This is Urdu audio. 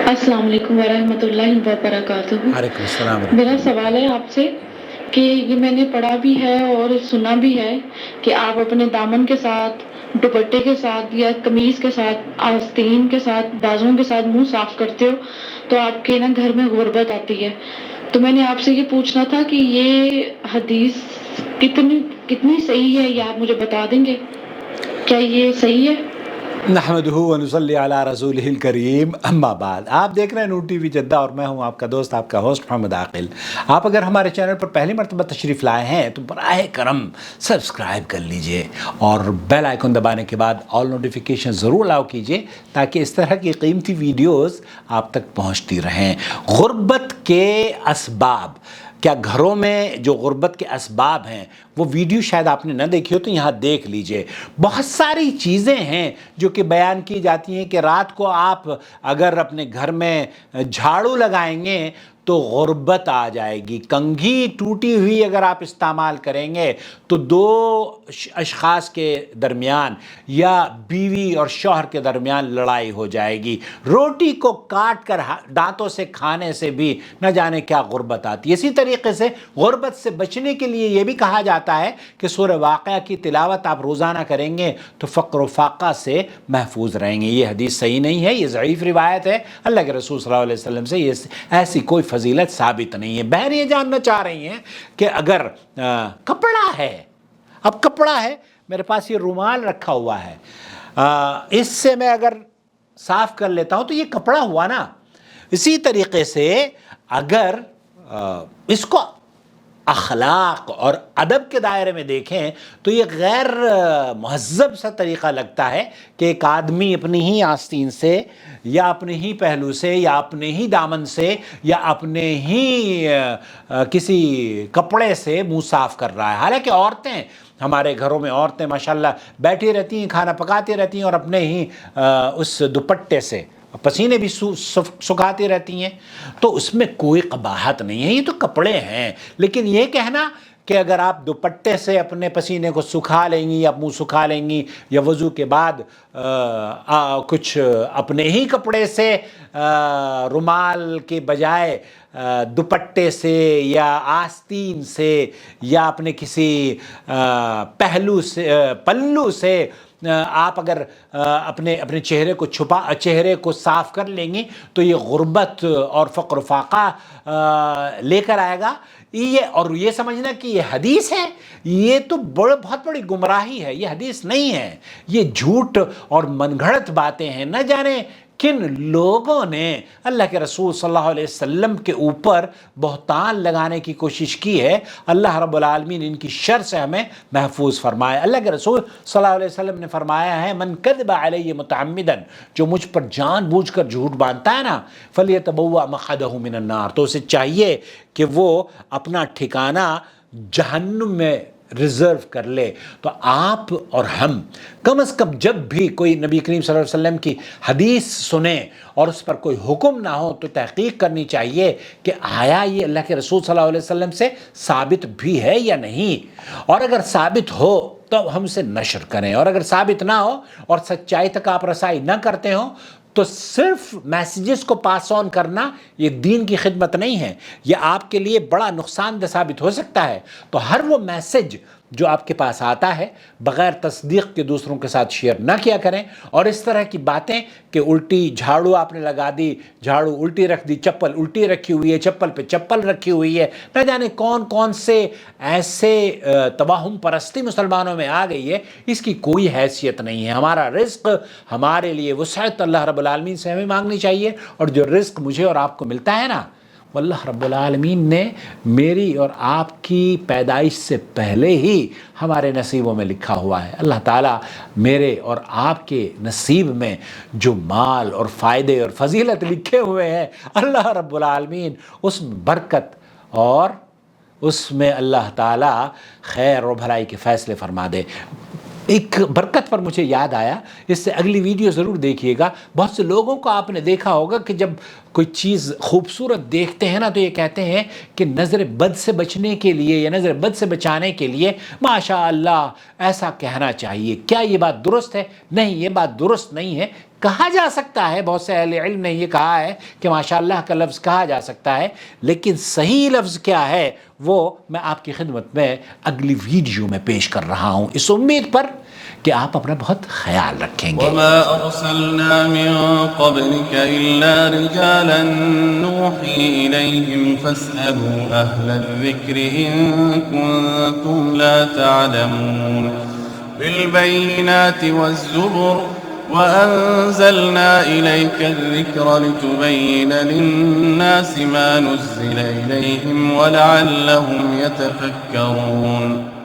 السلام علیکم ورحمۃ اللہ وبرکاتہ۔ وعلیکم السلام میرا ورحمۃ سوال ہے آپ سے کہ یہ میں نے پڑھا بھی ہے اور سنا بھی ہے کہ آپ اپنے دامن کے ساتھ، دوپٹے کے ساتھ یا قمیض کے ساتھ، آستین کے ساتھ، بازوؤں کے ساتھ منہ صاف کرتے ہو تو آپ کے نا گھر میں غربت آتی ہے۔ تو میں نے آپ سے یہ پوچھنا تھا کہ یہ حدیث کتنی صحیح ہے، یہ آپ مجھے بتا دیں گے؟ کیا یہ صحیح ہے؟ نحمدہ ونصلی علی رسولہ الکریم، اما بعد۔ آپ دیکھ رہے ہیں نور ٹی وی جدہ اور میں ہوں آپ کا دوست، آپ کا ہوسٹ محمد عاقل۔ آپ اگر ہمارے چینل پر پہلی مرتبہ تشریف لائے ہیں تو براہ کرم سبسکرائب کر لیجئے اور بیل آئیکن دبانے کے بعد آل نوٹیفیکیشن ضرور الاؤ کیجئے تاکہ اس طرح کی قیمتی ویڈیوز آپ تک پہنچتی رہیں۔ غربت کے اسباب، کیا گھروں میں جو غربت کے اسباب ہیں وہ ویڈیو شاید آپ نے نہ دیکھی ہو تو یہاں دیکھ لیجئے۔ بہت ساری چیزیں ہیں جو کہ بیان کی جاتی ہیں کہ رات کو آپ اگر اپنے گھر میں جھاڑو لگائیں گے تو غربت آ جائے گی۔ کنگھی ٹوٹی ہوئی اگر آپ استعمال کریں گے تو دو اشخاص کے درمیان یا بیوی اور شوہر کے درمیان لڑائی ہو جائے گی۔ روٹی کو کاٹ کر دانتوں سے کھانے سے بھی نہ جانے کیا غربت آتی ہے۔ اسی طریقے سے غربت سے بچنے کے لیے یہ بھی کہا جاتا ہے کہ سورہ واقعہ کی تلاوت آپ روزانہ کریں گے تو فقر و فاقہ سے محفوظ رہیں گے۔ یہ حدیث صحیح نہیں ہے، یہ ضعیف روایت ہے۔ اللہ کے رسول صلی اللہ علیہ وسلم سے یہ ایسی کوئی فضیلت ثابت نہیں ہے۔ بہن یہ جاننا چاہ رہی ہیں کہ اگر کپڑا ہے، اب کپڑا ہے، میرے پاس یہ رومال رکھا ہوا ہے، اس سے میں اگر صاف کر لیتا ہوں تو یہ کپڑا ہوا نا۔ اسی طریقے سے اگر اس کو اخلاق اور ادب کے دائرے میں دیکھیں تو یہ غیر مہذب سا طریقہ لگتا ہے کہ ایک آدمی اپنی ہی آستین سے یا اپنے ہی پہلو سے یا اپنے ہی دامن سے یا اپنے ہی کسی کپڑے سے منہ صاف کر رہا ہے۔ حالانکہ عورتیں، ہمارے گھروں میں عورتیں ماشاءاللہ بیٹھی رہتی ہیں، کھانا پکاتی رہتی ہیں اور اپنے ہی اس دوپٹے سے پسینے بھی سکھاتی رہتی ہیں، تو اس میں کوئی قباحت نہیں ہے، یہ تو کپڑے ہیں۔ لیکن یہ کہنا کہ اگر آپ دوپٹے سے اپنے پسینے کو سکھا لیں گی یا منہ سکھا لیں گی یا وضو کے بعد کچھ اپنے ہی کپڑے سے رومال کے بجائے دوپٹے سے یا آستین سے یا اپنے کسی پلو سے آپ اگر اپنے چہرے کو صاف کر لیں گی تو یہ غربت اور فقر و فاقہ لے کر آئے گا۔ اور یہ سمجھنا کہ یہ حدیث ہے، یہ تو بہت بڑی گمراہی ہے۔ یہ حدیث نہیں ہے، یہ جھوٹ اور من گھڑت باتیں ہیں۔ نہ جانے کن لوگوں نے اللہ کے رسول صلی اللہ علیہ وسلم کے اوپر بہتان لگانے کی کوشش کی ہے۔ اللہ رب العالمین ان کی شر سے ہمیں محفوظ فرمائے۔ اللہ کے رسول صلی اللہ علیہ وسلم نے فرمایا ہے، من کذب علی متعمدا، جو مجھ پر جان بوجھ کر جھوٹ باندھتا ہے نا، فلیتبوأ مقعدہ من النار، تو اسے چاہیے کہ وہ اپنا ٹھکانہ جہنم میں ریزرو کر لے۔ تو آپ اور ہم کم از کم جب بھی کوئی نبی کریم صلی اللہ علیہ وسلم کی حدیث سنیں اور اس پر کوئی حکم نہ ہو تو تحقیق کرنی چاہیے کہ آیا یہ اللہ کے رسول صلی اللہ علیہ وسلم سے ثابت بھی ہے یا نہیں، اور اگر ثابت ہو تو ہم اسے نشر کریں، اور اگر ثابت نہ ہو اور سچائی تک آپ رسائی نہ کرتے ہوں تو صرف میسیجز کو پاس آن کرنا یہ دین کی خدمت نہیں ہے، یہ آپ کے لیے بڑا نقصان دہ ثابت ہو سکتا ہے۔ تو ہر وہ میسیج جو آپ کے پاس آتا ہے بغیر تصدیق کے دوسروں کے ساتھ شیئر نہ کیا کریں۔ اور اس طرح کی باتیں کہ الٹی جھاڑو آپ نے لگا دی، جھاڑو الٹی رکھ دی، چپل الٹی رکھی ہوئی ہے، چپل پہ چپل رکھی ہوئی ہے، نہ جانے کون کون سے ایسے توہم پرستی مسلمانوں میں آ گئی ہے، اس کی کوئی حیثیت نہیں ہے۔ ہمارا رزق ہمارے لیے وسعت اللہ رب العالمین سے ہمیں مانگنی چاہیے، اور جو رزق مجھے اور آپ کو ملتا ہے نا، وہ اللہ رب العالمین نے میری اور آپ کی پیدائش سے پہلے ہی ہمارے نصیبوں میں لکھا ہوا ہے۔ اللہ تعالیٰ میرے اور آپ کے نصیب میں جو مال اور فائدے اور فضیلت لکھے ہوئے ہیں، اللہ رب العالمین اس میں برکت اور اس میں اللہ تعالیٰ خیر و بھلائی کے فیصلے فرما دے۔ ایک برکت پر مجھے یاد آیا، اس سے اگلی ویڈیو ضرور دیکھیے گا۔ بہت سے لوگوں کو آپ نے دیکھا ہوگا کہ جب کوئی چیز خوبصورت دیکھتے ہیں نا تو یہ کہتے ہیں کہ نظر بد سے بچنے کے لیے یا نظر بد سے بچانے کے لیے ماشاء اللہ ایسا کہنا چاہیے۔ کیا یہ بات درست ہے؟ نہیں، یہ بات درست نہیں ہے۔ کہا جا سکتا ہے، بہت سے اہل علم نے یہ کہا ہے کہ ماشاءاللہ کا لفظ کہا جا سکتا ہے، لیکن صحیح لفظ کیا ہے وہ میں آپ کی خدمت میں اگلی ویڈیو میں پیش کر رہا ہوں، اس امید پر کہ آپ اپنا بہت خیال رکھیں گے۔ وما أرسلنا من قبلك إلا رجالا نوحي إليهم فاسألوا أهل الذكر إن كنتم لا تعلمون بالبينات والزبر وأنزلنا إليك الذكر لتبين للناس ما نزل إليهم ولعلهم يتفكرون